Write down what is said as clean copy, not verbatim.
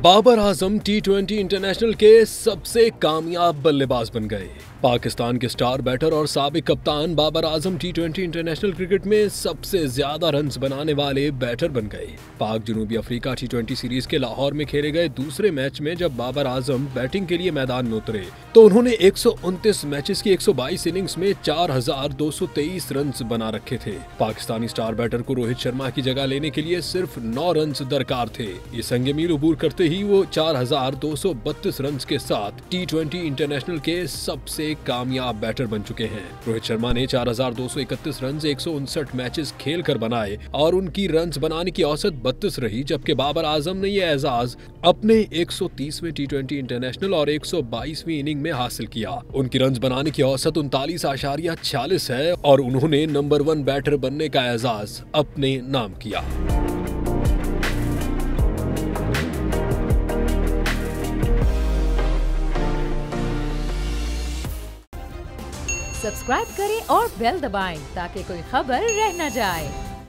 बाबर आजम टी20 international के सबसे कामयाब बल्लेबाज बन गए। पाकिस्तान के स्टार बैटर और साबिक कप्तान बाबर आजम टी20 इंटरनेशनल क्रिकेट में सबसे ज्यादा रन्स बनाने वाले बैटर बन गए। पाक जनूबी अफ्रीका टी20 सीरीज के लाहौर में खेले गए दूसरे मैच में जब बाबर आजम बैटिंग के लिए मैदान में उतरे तो उन्होंने 129 मैचेस की 122 इनिंग्स में 4223 रन्स बना रखे थे। पाकिस्तानी स्टार बैटर को रोहित शर्मा की जगह लेने के लिए सिर्फ 9 रन्स दरकार थे। ये संग मील अबूर करते ही वो 4232 रन्स के साथ टी20 इंटरनेशनल के सबसे कामयाब बैटर बन चुके हैं। रोहित शर्मा ने 4231 रन 159 मैचेस खेलकर बनाए और उनकी रन्स बनाने की औसत 32 रही, जबकि बाबर आजम ने यह एजाज अपने 130वें टी20 इंटरनेशनल और 122वीं इनिंग में हासिल किया। उनकी रन्स बनाने की औसत 39.46 है और उन्होंने नंबर 1 बैटर बनने का एजाज अपने नाम किया। सब्सक्राइब करें और बेल दबाएं ताकि कोई खबर रह न जाए।